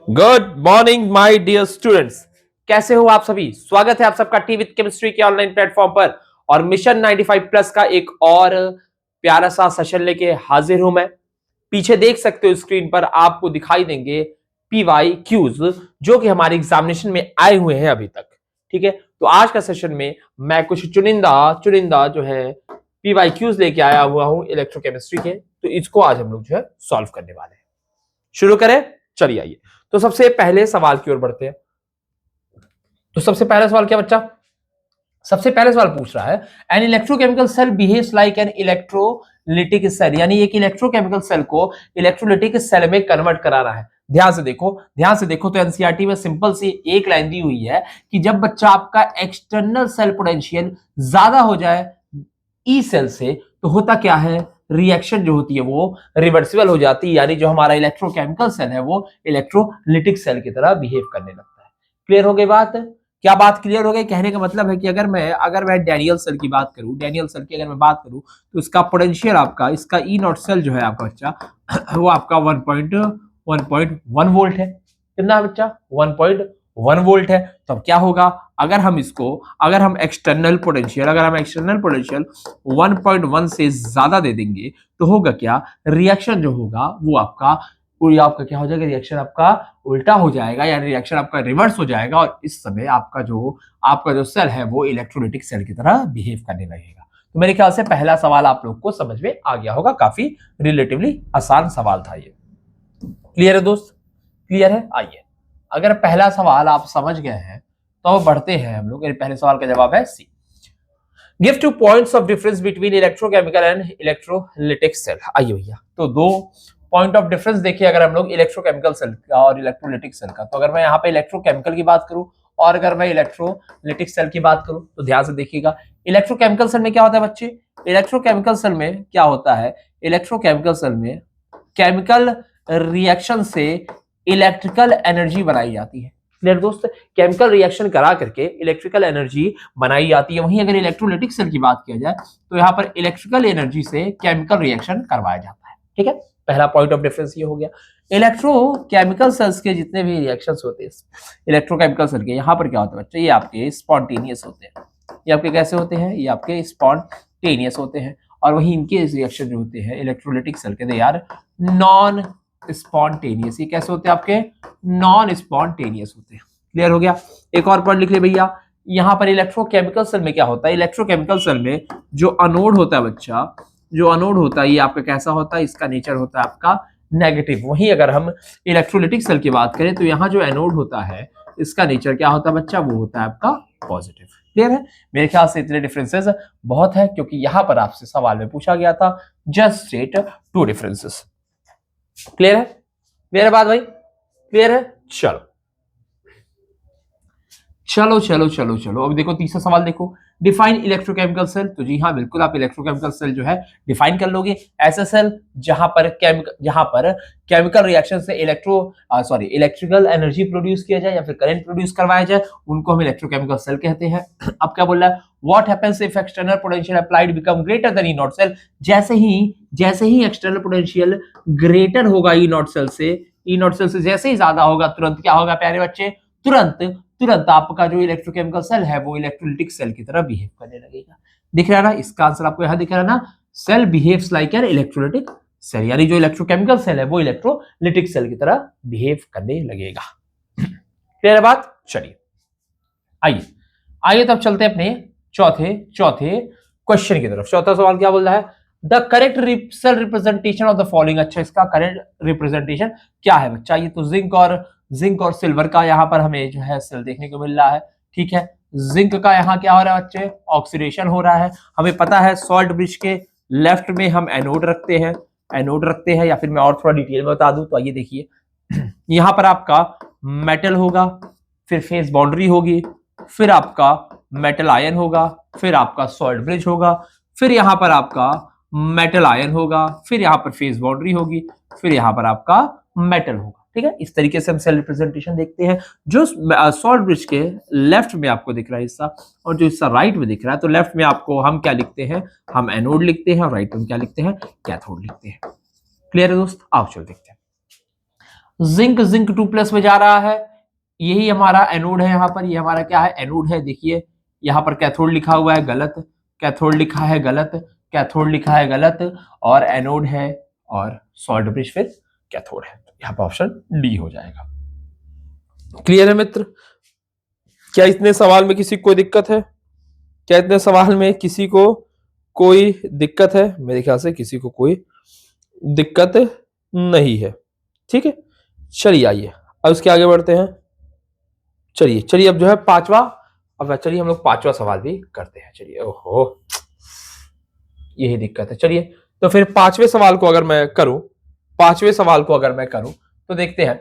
Good morning my dear students. कैसे हो आप सभी। स्वागत है आप सबका टी विद केमिस्ट्री के ऑनलाइन प्लेटफॉर्म पर। और मिशन 95 प्लस का एक और प्यारा सा सेशन लेके हाजिर हूं मैं। पीछे देख सकते हो स्क्रीन पर आपको दिखाई देंगे पीवाई क्यूज जो कि हमारे एग्जामिनेशन में आए हुए हैं अभी तक। ठीक है, तो आज का सेशन में मैं कुछ चुनिंदा चुनिंदा जो है पीवाई क्यूज लेके आया हुआ हूं इलेक्ट्रोकेमिस्ट्री के। तो इसको आज हम लोग जो है सॉल्व करने वाले हैं। शुरू करें, चलिए आइए। तो सबसे पहले सवाल की ओर बढ़ते हैं। तो सबसे पहला सवाल क्या बच्चा, सबसे पहले सवाल पूछ रहा है an electrochemical cell behaves like an electrolytic cell, यानी एक इलेक्ट्रोकेमिकल सेल को इलेक्ट्रोलिटिक सेल में कन्वर्ट कराना है। ध्यान से देखो तो एनसीईआरटी में सिंपल सी एक लाइन दी हुई है कि जब बच्चा आपका एक्सटर्नल सेल पोटेंशियल ज्यादा हो जाए ई सेल से तो होता क्या है, रिएक्शन जो होती है वो रिवर्सिबल हो जाती है, यानी जो हमारा इलेक्ट्रोकेमिकल सेल है वो इलेक्ट्रोलिटिक सेल की तरह बिहेव करने लगता है। क्लियर हो गई बात? क्या बात क्लियर हो गई? कहने का मतलब है कि अगर मैं डैनियल सेल की बात करूं, डैनियल सेल की अगर मैं बात करूं तो इसका पोटेंशियल आपका, इसका ई नॉट सेल जो है आपका बच्चा वो आपका 1.1 वोल्ट है। कितना बच्चा? 1.1 वोल्ट है। तो अब क्या होगा, अगर हम एक्सटर्नल पोटेंशियल 1.1 से ज्यादा दे देंगे तो होगा क्या, रिएक्शन जो होगा वो आपका क्या हो जाएगा, रिएक्शन आपका उल्टा हो जाएगा, यानी रिएक्शन आपका रिवर्स हो जाएगा और इस समय आपका जो सेल है वो इलेक्ट्रोलिटिक सेल की तरह बिहेव करने लगेगा। तो मेरे ख्याल से पहला सवाल आप लोग को समझ में आ गया होगा, काफी रिलेटिवली आसान सवाल था ये। क्लियर है दोस्त? क्लियर है? आइए, अगर पहला सवाल आप समझ गए हैं तो बढ़ते हैं हम लोग। पहले सवाल का जवाब है C. Give 2 points of difference between electrochemical and electrolytic cell. आइए भैया, तो 2 पॉइंट ऑफ डिफरेंस देखिए अगर हम लोग इलेक्ट्रोकेमिकल सेल का और इलेक्ट्रोलिटिक सेल का। तो अगर मैं यहाँ पे इलेक्ट्रोकेमिकल की बात करूं और अगर मैं इलेक्ट्रोलिटिक सेल की बात करूं तो ध्यान से देखिएगा। इलेक्ट्रोकेमिकल सेल में क्या होता है बच्चे, इलेक्ट्रोकेमिकल सेल में क्या होता है, इलेक्ट्रोकेमिकल सेल में केमिकल रिएक्शन से इलेक्ट्रिकल एनर्जी बनाई जाती है। क्लियर दोस्त? केमिकल रिएक्शन करा करके इलेक्ट्रिकल एनर्जी बनाई जाती है। वहीं अगर इलेक्ट्रोलिटिक सेल की बात किया जाए तो यहाँ पर इलेक्ट्रिकल एनर्जी से केमिकल रिएक्शन करवाया जाता है। ठीक है, पहला पॉइंट ऑफ डिफरेंस ये हो गया। इलेक्ट्रोकेमिकल सेल्स के जितने भी रिएक्शंस होते हैं इलेक्ट्रोकेमिकल सेल के, यहाँ पर क्या होता है बच्चे, ये आपके स्पॉन्टेनियस होते हैं। ये आपके कैसे होते हैं, ये आपके स्पॉन्टेनियस होते हैं। और वहीं इनके रिएक्शन जो होते हैं इलेक्ट्रोलिटिक सेल के, दे आर नॉन स्पॉन्टेनियस। ये कैसे होते हैं आपके, नॉन स्पॉन्टेनियस होते हैं। क्लियर हो गया? एक और पॉइंट लिख ले भैया, यहां पर इलेक्ट्रोकेमिकल सेल में क्या होता है, इलेक्ट्रोकेमिकल सेल में जो अनोड होता है बच्चा, जो अनोड होता है ये आपका कैसा होता है, इसका नेचर होता है आपका नेगेटिव। वहीं अगर हम इलेक्ट्रोलिटिक सेल की बात करें तो यहाँ जो एनोड होता है इसका नेचर क्या होता है बच्चा, वो होता है आपका पॉजिटिव। क्लियर है? मेरे ख्याल से इतने डिफरेंसेस बहुत है, क्योंकि यहां पर आपसे सवाल में पूछा गया था जस्ट स्टेट 2 डिफरेंसेस। क्लियर है? क्लियर है बात भाई? क्लियर है? चलो चलो चलो चलो चलो, अब देखो तीसरा सवाल देखो, डिफाइन इलेक्ट्रोकेमिकल सेल। तो जी हाँ बिल्कुल, आप इलेक्ट्रोकेमिकल सेल जो है डिफाइन कर लोगे। ऐसा सेल जहां पर केमिकल रिएक्शन से इलेक्ट्रिकल एनर्जी प्रोड्यूस किया जाए या फिर करंट प्रोड्यूस करवाया जाए, उनको हम इलेक्ट्रोकेमिकल सेल कहते हैं। अब क्या बोल रहा है, what happens if external potential applied become greater than E naught cell. जैसे ही एक्सटर्नल पोटेंशियल ग्रेटर होगा ई नॉट सेल से जैसे ही ज्यादा होगा, तुरंत क्या होगा प्यारे बच्चे, तुरंत आपका जो इलेक्ट्रोकेमिकल सेल है वो इलेक्ट्रोलिटिक सेल की तरह बिहेव करने लगेगा। दिख रहा है ना, इसका आंसर आपको यहां दिख रहा है ना, cell behaves like an electrolytic cell, यानी जो इलेक्ट्रोकेमिकल सेल है वो इलेक्ट्रोलिटिक सेल की तरह बिहेव करने लगेगा। क्लियर है बात? चलिए आइए तब चलते हैं अपने चौथे क्वेश्चन की तरफ। चौथा सवाल क्या बोल रहा है, the correct cell representation of the following. अच्छा, इसका करेक्ट रिप्रेजेंटेशन क्या है बच्चा, ये तो जिंक और सिल्वर का यहाँ पर हमें जो है सेल देखने को मिल रहा है। ठीक है, जिंक का यहाँ क्या हो रहा है बच्चे, ऑक्सीडेशन हो रहा है। हमें पता है सॉल्ट ब्रिज के लेफ्ट में हम एनोड रखते हैं, या फिर मैं और थोड़ा डिटेल में बता दूं तो आइए देखिए, यहाँ पर आपका मेटल होगा, फिर फेस बाउंड्री होगी, फिर आपका मेटल आयन होगा, फिर आपका सॉल्ट ब्रिज होगा, फिर यहाँ पर आपका मेटल आयन होगा, फिर यहाँ पर फेस बाउंड्री होगी, फिर यहाँ पर आपका मेटल होगा। ठीक है, इस तरीके से हम सेल रिप्रेजेंटेशन देखते हैं। जो सॉल्ट ब्रिज के लेफ्ट में आपको दिख रहा है हिस्सा और जो हिस्सा राइट में दिख रहा है, तो लेफ्ट में आपको हम क्या लिखते हैं, हम एनोड लिखते हैं, और राइट में क्या लिखते हैं, कैथोड लिखते हैं। क्लियर है दोस्त? आओ चलो देखते हैं। जिंक जिंक 2+ में जा रहा है, यही हमारा एनोड है। यहाँ पर ये हमारा क्या है, एनोड है। देखिए यहाँ पर कैथोड लिखा हुआ है, गलत। कैथोड लिखा है, गलत। कैथोड लिखा है, गलत। और एनोड है और सॉल्ट ब्रिज फिर कैथोड है। यहाँ पर ऑप्शन डी हो जाएगा। क्लियर है मित्र? क्या इतने सवाल में किसी को कोई दिक्कत है? क्या इतने सवाल में किसी को कोई दिक्कत है? मेरे ख्याल से किसी को कोई दिक्कत नहीं है। ठीक है, चलिए आइए अब उसके आगे बढ़ते हैं। चलिए अब जो है पांचवा, अब चलिए हम लोग पांचवा सवाल भी करते हैं। चलिए, ओहो यही दिक्कत है। चलिए तो फिर पांचवें सवाल को अगर मैं करूं, तो देखते हैं।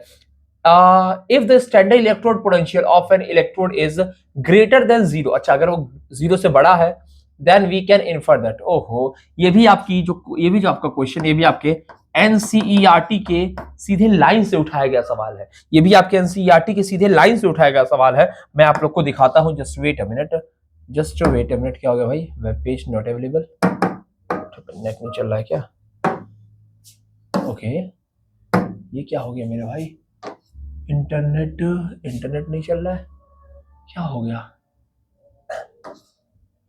If the standard electrode potential of an electrode is greater than 0, अच्छा अगर वो 0 से बड़ा है, then we can infer that. ओहो, ये भी जो आपका क्वेश्चन, ये भी आपके एनसीईआरटी के सीधे लाइन से उठाया गया सवाल है। ये भी आपके एनसीईआरटी के सीधे लाइन से उठाया गया सवाल है। मैं आप लोग को दिखाता हूं, जस्ट वेट अ मिनट। क्या हो गया भाई? Web page not available, net नहीं चल रहा है क्या? ओके, ये क्या हो गया मेरे भाई? इंटरनेट नहीं चल रहा है, क्या हो गया?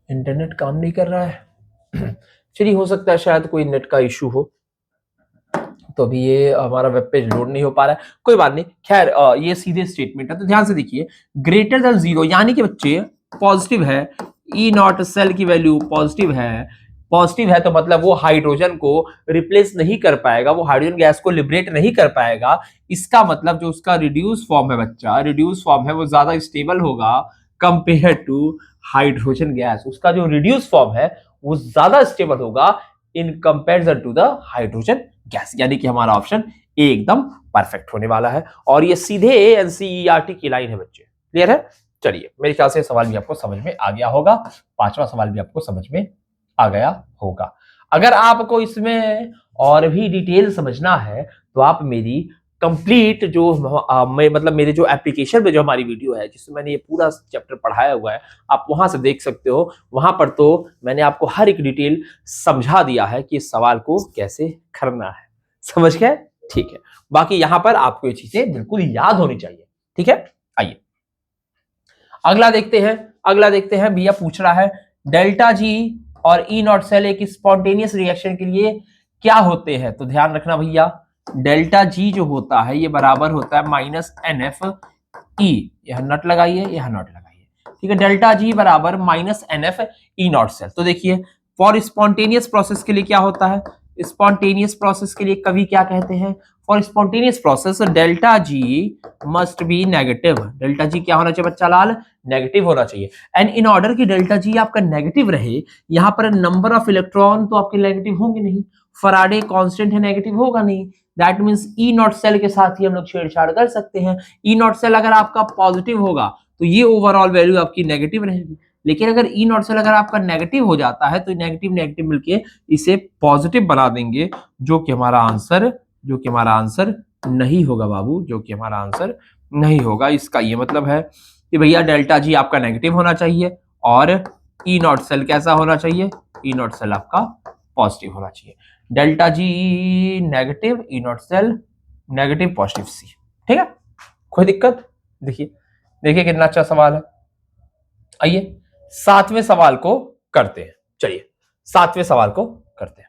इंटरनेट काम नहीं कर रहा है। चलिए, हो सकता है शायद कोई नेट का इशू हो, तो अभी ये हमारा वेब पेज लोड नहीं हो पा रहा है। कोई बात नहीं, खैर ये सीधे स्टेटमेंट है, तो ध्यान से देखिए। ग्रेटर देन 0 यानी कि बच्चे पॉजिटिव है, ई नॉट सेल की वैल्यू पॉजिटिव है तो मतलब वो हाइड्रोजन को रिप्लेस नहीं कर पाएगा, वो हाइड्रोजन गैस को लिबरेट नहीं कर पाएगा। इसका मतलब जो उसका रिड्यूस फॉर्म है बच्चा, रिड्यूस फॉर्म है, वो ज्यादा स्टेबल होगा कंपेयर टू हाइड्रोजन गैस। उसका जो रिड्यूस फॉर्म है वो ज्यादा स्टेबल होगा in comparison to the hydrogen gas. यानी कि हमारा ऑप्शन ए एकदम परफेक्ट होने वाला है, और ये सीधे एनसीईआरटी की लाइन है बच्चे। क्लियर है? चलिए, मेरे ख्याल से सवाल भी आपको समझ में आ गया होगा, पांचवा सवाल भी आपको समझ में आ गया होगा। अगर आपको इसमें और भी डिटेल समझना है तो आप मेरी कंप्लीट जो मतलब मेरे जो एप्लीकेशन में जो हमारी वीडियो है, जिसमें मैंने ये पूरा चैप्टर पढ़ाया हुआ है, आप वहां से देख सकते हो। वहां पर तो मैंने आपको हर एक डिटेल समझा दिया है कि इस सवाल को कैसे करना है। समझ गए? ठीक है, बाकी यहां पर आपको ये चीजें बिल्कुल याद होनी चाहिए। ठीक है, आइए अगला देखते हैं। भैया पूछ रहा है डेल्टा जी और ई नॉट सेल एक स्पॉन्टेनियस रिएक्शन के लिए क्या होते हैं? तो ध्यान रखना भैया, डेल्टा जी जो होता है ये बराबर होता है माइनस NF ई। यह नट लगाइए, यह नट लगाइए। ठीक है, डेल्टा जी बराबर minus NF E naught cell. तो देखिए, फॉर स्पॉन्टेनियस प्रोसेस के लिए क्या होता है? स्पॉन्टेनियस प्रोसेस के लिए कवि क्या कहते हैं? For spontaneous process delta G must be negative. Delta G क्या होना चाहिए बच्चा लाल? नेगेटिव होना चाहिए। एंड इन ऑर्डर की डेल्टा जी आपका नेगेटिव रहे, यहां पर नंबर ऑफ इलेक्ट्रॉन तो आपके नेगेटिव होंगे नहीं, फराडे कांस्टेंट है, नेगेटिव होगा नहीं। That means E naught cell के साथ ही हम लोग छेड़छाड़ कर सकते हैं। ई नॉट सेल अगर आपका पॉजिटिव होगा तो ये ओवरऑल वैल्यू आपकी नेगेटिव रहेगी, लेकिन अगर ई नॉट सेल अगर आपका नेगेटिव हो जाता है तो नेगेटिव नेगेटिव मिलके इसे पॉजिटिव बना देंगे, जो कि हमारा आंसर नहीं होगा बाबू, जो कि हमारा आंसर नहीं होगा। इसका ये मतलब है कि भैया डेल्टा जी आपका नेगेटिव होना चाहिए और ई नॉट सेल कैसा होना चाहिए? ई नॉट सेल आपका पॉजिटिव होना चाहिए। Delta G negative, E naught cell negative, positive C. ठीक है, कोई दिक्कत? देखिए कितना अच्छा सवाल है। आइए सातवें सवाल को करते हैं। चलिए सातवें सवाल को करते हैं।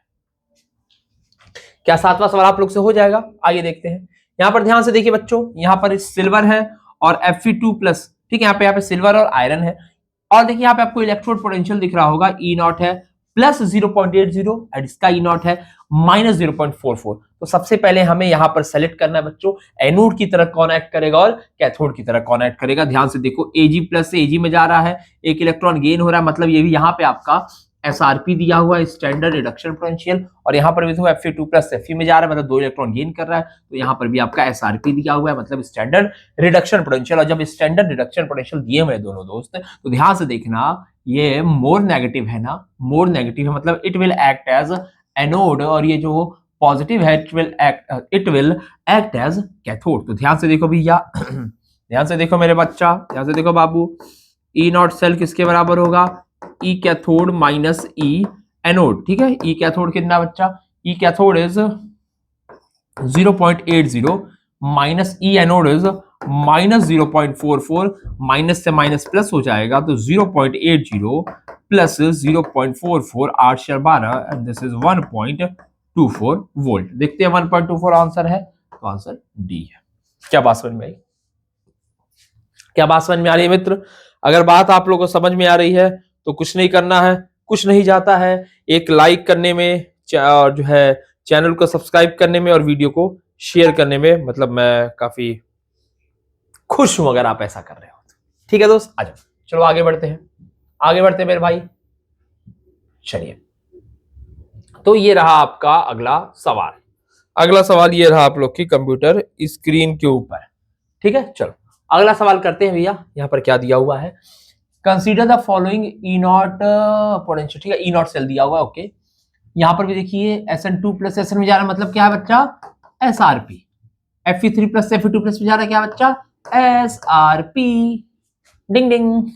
क्या सातवां सवाल आप लोग से हो जाएगा? आइए देखते हैं। यहां पर ध्यान से देखिए बच्चों, यहां पर सिल्वर है और Fe2+। ठीक है, यहाँ पे सिल्वर और आयरन है, और देखिए यहाँ पे आपको इलेक्ट्रोड पोटेंशियल दिख रहा होगा, ई नॉट है प्लस 0.80 और इसका ई नॉट है माइनस 0.44। तो सबसे पहले हमें यहाँ पर सेलेक्ट करना है बच्चों, एनोड की तरह कौन एक्ट करेगा और कैथोड की तरह कौन एक्ट करेगा। ध्यान से देखो, Ag प्लस से Ag में जा रहा है, एक इलेक्ट्रॉन गेन हो रहा है, मतलब ये भी यहाँ पे आपका SRP दिया हुआ है, स्टैंडर्ड रिडक्शन पोटेंशियल, और यहाँ पर भी तो Fe2+ Fe में जा रहा है, मतलब 2 इलेक्ट्रॉन गेन कर रहा है, तो यहाँ पर भी आपका SRP दिया हुआ है, मतलब स्टैंडर्ड रिडक्शन पोटेंशियल। और जब स्टैंडर्ड रिडक्शन पोटेंशियल दिए हुए दोनों दोस्त, तो ध्यान से देखना, ये मोर नेगेटिव है ना, मोर नेगेटिव है, मतलब it will act as anode, और ये जो पॉजिटिव है it will act as cathode. तो ध्यान से देखो भैया, ध्यान से देखो मेरे बच्चा, ध्यान से देखो बाबू, ई नॉट सेल किसके बराबर होगा? ई कैथोड माइनस ई एनोड। ठीक है, ई कैथोड कितना बच्चा? ई cathode is 0.80 minus E anode is minus 0.44, minus से माइनस प्लस हो जाएगा तो 0.80 प्लस 0.44, 8 से 12 एंड दिस इज 1.24 वोल्ट। देखते हैं 1.24 आंसर है, तो आंसर डी है। क्या बात समझ में आई? क्या बात समझ में आ रही है मित्र? अगर बात आप लोगों को समझ में आ रही है तो कुछ नहीं करना है, कुछ नहीं जाता है, एक लाइक करने में और जो है चैनल को सब्सक्राइब करने में और वीडियो को शेयर करने में, मतलब मैं काफी खुश हूं अगर आप ऐसा कर रहे हो। ठीक है दोस्त, आ जाओ, चलो आगे बढ़ते हैं, आगे बढ़ते हैं मेरे भाई। चलिए, तो ये रहा आपका अगला सवाल। अगला सवाल ये रहा आप लोग की कंप्यूटर स्क्रीन के ऊपर। ठीक है, चलो अगला सवाल करते हैं भैया। यहाँ पर क्या दिया हुआ है, consider the following E not potential. ठीक है, ई नॉट सेल दिया हुआ है, ओके। यहाँ पर भी देखिए SN2 प्लस SN में जा रहा है, मतलब क्या है बच्चा, SRP। Fe3 plus Fe2 plus में जा रहा है क्या बच्चा, SRP। डिंग डिंग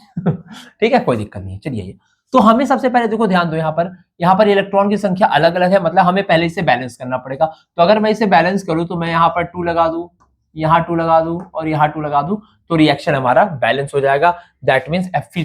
ठीक है, कोई दिक्कत नहीं है। चलिए, ये तो हमें सबसे पहले देखो, ध्यान दो, यहाँ पर इलेक्ट्रॉन की संख्या अलग अलग है, मतलब हमें पहले इसे बैलेंस करना पड़ेगा। तो अगर मैं इसे बैलेंस करूं तो मैं यहाँ पर 2 लगा दूं, यहाँ 2 लगा दूं और यहाँ 2 लगा दूं, तो रिएक्शन हमारा बैलेंस हो जाएगा। दैट मीन्स Fe,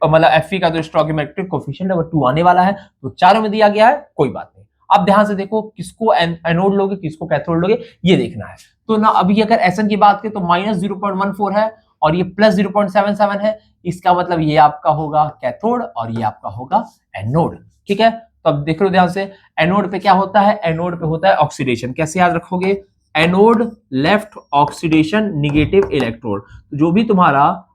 मतलब Fe का जो स्टोइकोमेट्रिक कोफिशिएंट है वो 2 आने वाला है, तो चारों में दिया गया है, कोई बात नहीं। अब ध्यान से देखो, किसको एनोड लोगे, किसको कैथोड लोगे, ये देखना है। तो ना अभी अगर SN की बात करें तो माइनस 0.14 है और ये प्लस 0.77 है, इसका मतलब ये आपका होगा कैथोड और ये आपका होगा एनोड। ठीक है, तो अब देख लो ध्यान से, एनोड पे क्या होता है, एनोड पे होता है ऑक्सीडेशन। कैसे याद रखोगे, anode left oxidation negative electrode. जो भी तुम्हारा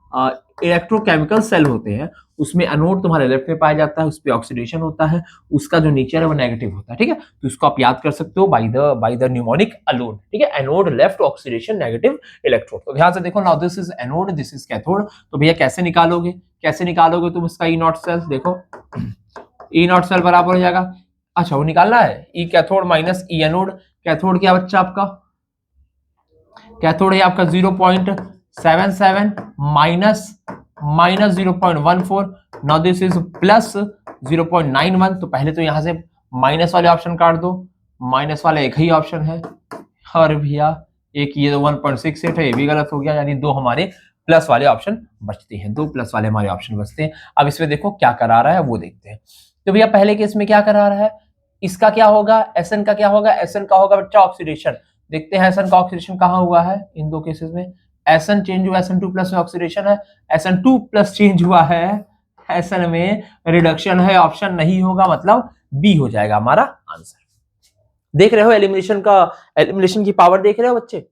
इलेक्ट्रोकेमिकल सेल होते हैं उसमें एनोड तुम्हारे लेफ्ट में पाया जाता है, उस पे ऑक्सीडेशन होता है, उसका जो नेचर है वो नेगेटिव होता है। ठीक है, तो इसको आप याद कर सकते हो बाय द न्यूमोनिक अलोन। ठीक है, anode left oxidation negative electrode. तो ध्यान से देखो, now this is anode, this is cathode. तो भैया कैसे निकालोगे, कैसे निकालोगे तुम इसका ई नॉट सेल, देखो ई नॉट सेल बराबर हो जाएगा, अच्छा वो निकालना है, ई कैथोड माइनस ई एनोड। कैथोड क्या बच्चा आपका, कैथोड है आपका 0.77 minus 0.14, now this is plus 0.91। तो पहले तो यहां से माइनस वाले ऑप्शन काट दो, माइनस वाला एक ही ऑप्शन है, और भैया एक ये 1.68 है, ये भी गलत हो गया, यानी 2 हमारे प्लस वाले ऑप्शन बचते हैं, 2 प्लस वाले हमारे ऑप्शन बचते हैं। अब इसमें देखो क्या करा रहा है वो देखते हैं। तो भैया पहले केस में क्या करा रहा है, इसका क्या होगा, SN का क्या होगा, SN का होगा बच्चा ऑक्सीडेशन। देखते हैं SN का ऑक्सीडेशन कहां हुआ है इन दो केसेस में। SN चेंज हुआ, SN2 प्लस में ऑक्सीडेशन है, SN2 प्लस चेंज हुआ है, SN में रिडक्शन है, ऑप्शन नहीं होगा, मतलब बी हो जाएगा हमारा आंसर। देख रहे हो एलिमिनेशन का, एलिमिनेशन की पावर देख रहे हो बच्चे,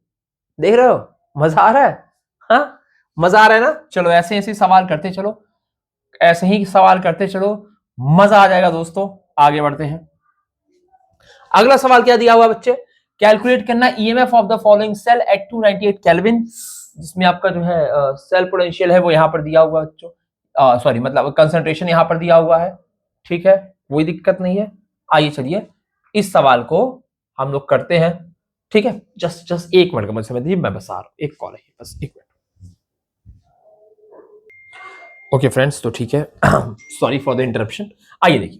देख रहे हो, मजा आ रहा है, हाँ मजा आ रहा है ना। चलो ऐसे ऐसे सवाल करते चलो, ऐसे ही सवाल करते चलो, मजा आ जाएगा दोस्तों। आगे बढ़ते हैं, अगला सवाल क्या दिया हुआ बच्चे, कैलकुलेट करना EMF of the following cell at 298 kelvin, जिसमें आपका जो है सेल पोटेंशियल है वो यहां पर दिया हुआ बच्चों, सॉरी मतलब कंसंट्रेशन यहां पर दिया हुआ है। ठीक है, कोई दिक्कत नहीं है। आइए चलिए इस सवाल को हम लोग करते हैं। ठीक है, जस्ट 1 मिनट का मुझे समय दीजिए, मैं बस आ रहा हूं, एक कॉल है बस 1 मिनट। ओके फ्रेंड्स, तो ठीक है सॉरी फॉर द इंटरप्शन। आइए देखिए,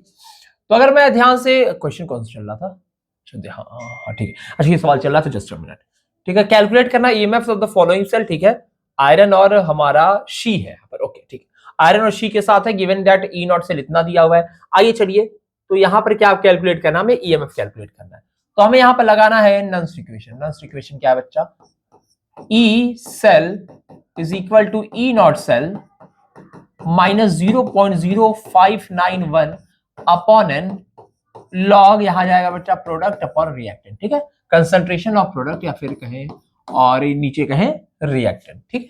तो अगर मैं ध्यान से, क्वेश्चन कौन सा चल रहा था, हाँ ठीक है, अच्छा ये सवाल चल रहा था, जस्ट अ मिनट। ठीक है, कैलकुलेट करना EMF of the following cell. ठीक है, आयरन और हमारा शी है यहाँ पर, ओके ठीक है, आयरन और शी के साथ है, given that E naught cell इतना दिया हुआ है। आइए चलिए, तो यहाँ पर क्या कैलकुलेट करना, हमें ईएमएफ कैलकुलेट करना है, तो हमें यहाँ पर लगाना है नंस इक्वेशन। नंस इक्वेशन क्या है बच्चा, E cell is equal to E naught cell minus 0.0591 upon n log, यहां जाएगा बच्चा प्रोडक्ट अपॉन रिएक्टेंट। ठीक है, कंसंट्रेशन ऑफ प्रोडक्ट या फिर कहें और नीचे कहें रिएक्टेंट। ठीक है,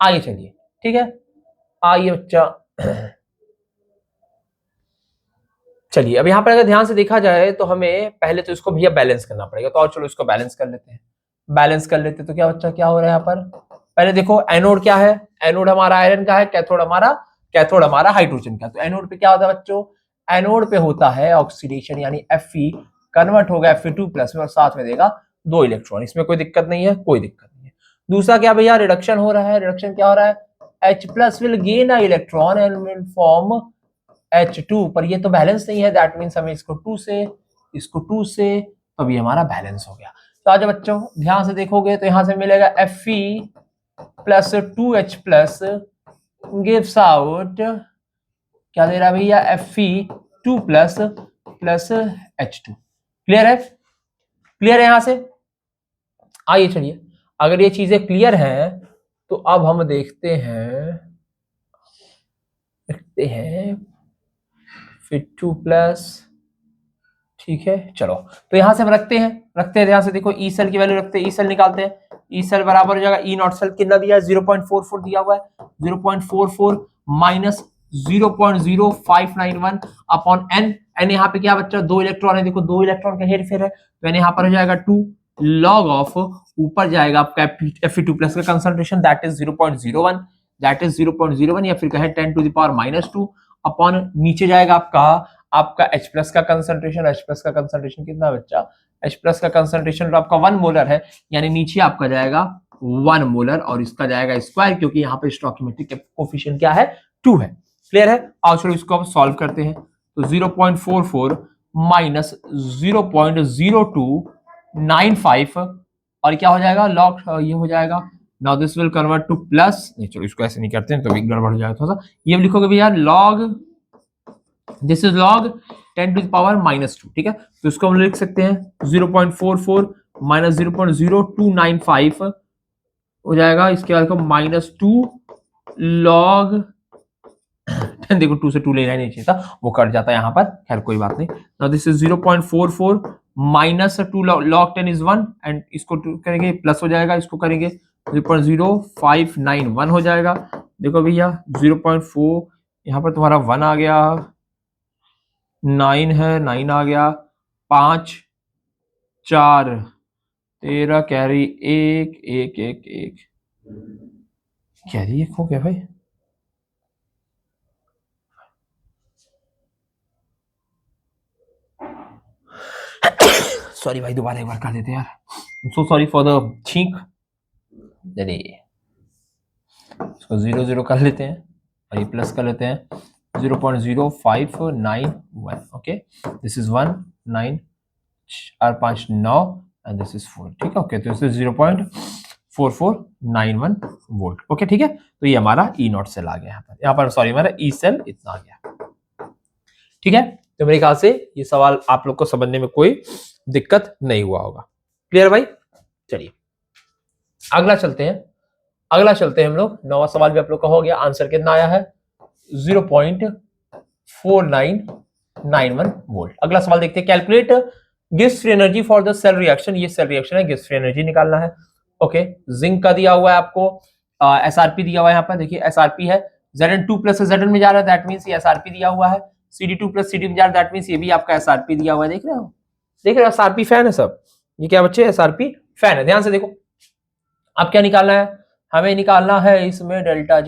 आइए चलिए, ठीक है आइए बच्चा चलिए अब यहां पर अगर ध्यान से देखा जाए तो हमें पहले तो इसको भैया बैलेंस करना पड़ेगा, तो और चलो इसको बैलेंस कर लेते हैं। बैलेंस कर लेते तो क्या बच्चा, क्या हो रहा है यहाँ पर, पहले देखो एनोड क्या है, एनोड हमारा आयरन का है, कैथोड हमारा हाइड्रोजन का। तो एनोड पे क्या होता है बच्चों, एनोड पे होता है ऑक्सीडेशन, यानी Fe कन्वर्ट होगा Fe2 प्लस में और साथ में देगा 2 इलेक्ट्रॉन, इसमें कोई दिक्कत नहीं है, कोई दिक्कत नहीं है। दूसरा क्या भैया, रिडक्शन हो रहा है, रिडक्शन क्या हो रहा है, H plus will gain a electron and will form H2, पर ये तो बैलेंस नहीं है, दैट मीन्स हमें इसको 2 से, तो भी हमारा बैलेंस हो गया। तो तो आज बच्चों ध्यान से देखोगे तो यहां से मिलेगा Fe plus 2H plus gives out, क्या दे रहा है भैया, Fe2 plus plus H2। Clear है? क्लियर है यहां से? आइए चलिए, अगर ये चीजें क्लियर हैं तो अब हम देखते हैं फिर 2 प्लस, ठीक है चलो, तो यहां से हम रखते हैं ध्यान से देखो, ई सेल की वैल्यू रखते हैं, ई सेल निकालते हैं, ई सेल बराबर हो जाएगा ई नॉट सेल कितना दिया है 0.44 दिया हुआ है, 0.44 माइनस 0.0591 अपॉन एन, एन यहाँ पे क्या बच्चा 2 इलेक्ट्रॉन है, देखो 2 इलेक्ट्रॉन का हेरफेर है, तो एन यहाँ पर हो जाएगा 2 लॉग ऑफ, ऊपर जाएगा आपका Fe2 प्लस का concentration that is 0.01, that is 0.01 या फिर कहें 10 टू द पावर -2 अपॉन नीचे जाएगा आपका H प्लस का कंसंट्रेशन, H प्लस का कंसंट्रेशन कितना बच्चा, H प्लस का कंसंट्रेशन आपका 1 मोलर है, यानी नीचे आपका जाएगा 1 मोलर और इसका जाएगा स्क्वायर, क्योंकि यहाँ पे स्टोइकियोमेट्रिक कोएफिशिएंट क्या है 2 है। क्लियर है? आओ चलो इसको अब सॉल्व करते हैं, तो 0.44 माइनस 0.0295 और क्या हो जाएगा लॉग, ये हो जाएगा, now this will convert two plus, नहीं चलो इसको ऐसे नहीं करते हैं तो भी गड़बड़ हो जाएगा थोड़ा सा, ये लिखोगे भैया log, this is log 10 to the power -2, ठीक है, तो इसको हम लिख सकते हैं 0.44 माइनस 0.0295 हो जाएगा, इसके बाद -2 लॉग 10, देखो 2 से 2 लेना नहीं चाहिए था, वो कट जाता है यहाँ पर, खैर कोई बात नहीं। Now this is 0.44 minus 2 log 10 is 1 and इसको करेंगे प्लस हो जाएगा, इसको करेंगे 0.0591 हो जाएगा, देखो भैया 0.4 यहाँ पर तुम्हारा 1 आ गया, 9 है, 9 आ गया, 5 4 13 कैरी 1 1 1 1 कैरी 1 हो गया भाई, सॉरी भाई दोबारा एक बार कर देते यार, सो सॉरी फॉर द छींक, चलिए इसको 0 0 कर लेते हैं और ये प्लस कर लेते हैं 0.0591, ओके दिस इज 1 9 और 5 9 एंड दिस इज 4, ठीक है, ओके तो दिस इज 0.4491 वोल्ट, ओके ठीक है, तो ये हमारा ई नॉट सेल आ गया, यहाँ पर सॉरी हमारा ई सेल इतना आ गया, ठीक है, तो मेरे ख्याल से ये सवाल आप लोग को समझने में कोई दिक्कत नहीं हुआ होगा। क्लियर भाई? चलिए अगला चलते हैं हम लोग, 9वां सवाल भी आप लोग का हो गया, आंसर कितना आया है 0.4991 वोल्ट। अगला सवाल देखते हैं, कैलकुलेट गिव्स free energy for the cell reaction, ये सेल रिएक्शन है, गिव्स फ्री एनर्जी निकालना है, ओके जिंक का दिया हुआ है आपको, एसआरपी दिया हुआ है यहाँ पर, देखिए एसआरपी है Zn2 प्लस Zn में जा रहा है, दैट मींस ये एसआरपी दिया हुआ है, CD2 प्लस CD में जा रहा है, दैट मींस ये भी आपका एसआरपी दिया हुआ है, देख रहे हो एसआरपी फैन है सब, ये क्या बच्चे एसआरपी फैन है, ध्यान से देखो, अब क्या निकालना है, हमें निकालना है इसमें डेल्टा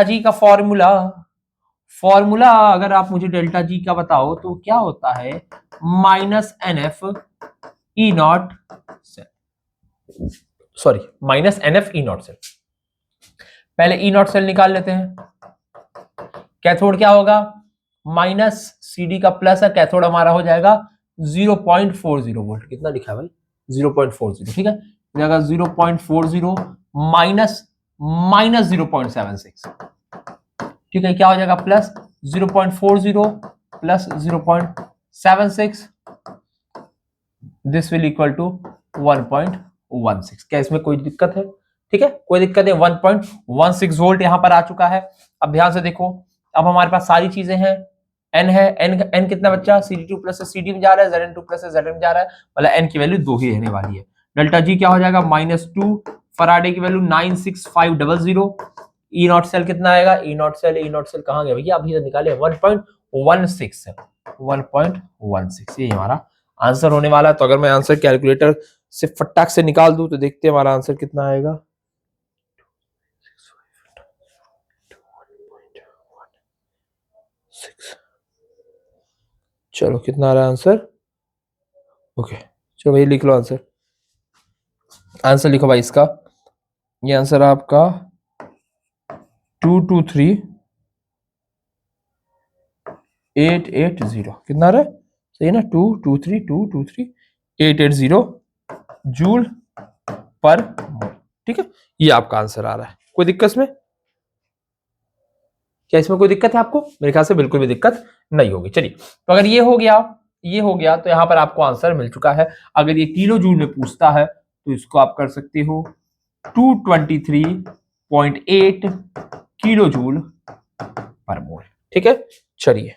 जी का फॉर्मूला अगर आप मुझे डेल्टा जी का बताओ तो क्या होता है -NF E naught cell, sorry -NF E naught cell, पहले E नॉट सेल निकाल लेते हैं, कैथोड क्या होगा -CD का प्लस है, कैथोड हमारा हो जाएगा 0.40 वोल्ट, कितना लिखा है भाई 0.40, ठीक है, जाएगा 0.40 माइनस 0.76, ठीक है, क्या हो जाएगा plus 0.40 plus 0.76, this will equal to 1.16, क्या इसमें कोई दिक्कत है? ठीक है, कोई दिक्कत है, 1.16 वोल्ट यहां पर आ चुका है। अब ध्यान से देखो, अब हमारे पास सारी चीजें हैं, n है, n कितना बच्चा CD2 प्लस से CD में जा रहा है, Zn2 प्लस से Zn में जा रहा है, मतलब n की वैल्यू 2 ही रहने वाली है। डेल्टा जी क्या हो जाएगा -2, फराडे की वैल्यू 96500, ई नॉट सेल कितना आएगा, ई नॉट सेल कहां गया भैया, अभी तो निकाले 1.16 है, 1.16 ये हमारा आंसर होने वाला है। तो अगर मैं आंसर कैलकुलेटर से फटाक से निकाल दूं तो देखते हैं हमारा आंसर कितना आएगा, चलो कितना आ रहा है आंसर, ओके चलो भाई लिख लो आंसर लिखो भाई इसका, ये आंसर आपका 223880, कितना आ रहा है, सही है ना, 223880 जूल पर मोल। ठीक है, ये आपका आंसर आ रहा है। कोई दिक्कत इसमें? क्या इसमें कोई दिक्कत है आपको? मेरे ख्याल से बिल्कुल भी दिक्कत नहीं होगी। चलिए, तो अगर ये हो गया तो यहां पर आपको आंसर मिल चुका है। अगर ये किलो जूल में पूछता है तो इसको आप कर सकते हो 223.8 किलो जूल पर मोल। ठीक है, चलिए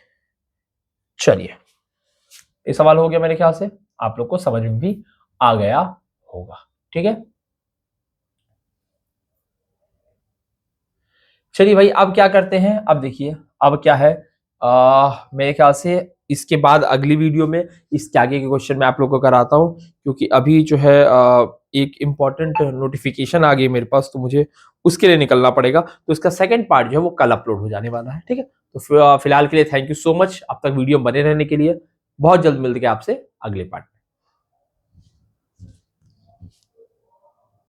ये सवाल हो गया, मेरे ख्याल से आप लोग को समझ में भी आ गया होगा। ठीक है, चलिए भाई, अब क्या करते हैं, अब देखिए अब क्या है, मेरे ख्याल से इसके बाद अगली वीडियो में इसके आगे के क्वेश्चन मैं आप लोगों को कराता हूँ, क्योंकि अभी जो है एक इम्पॉर्टेंट नोटिफिकेशन आ गई मेरे पास, तो मुझे उसके लिए निकलना पड़ेगा। तो इसका सेकंड पार्ट जो है वो कल अपलोड हो जाने वाला है। ठीक है, तो फिलहाल के लिए थैंक यू सो मच अब तक वीडियो बने रहने के लिए। बहुत जल्द मिलते हैं आपसे अगले पार्ट।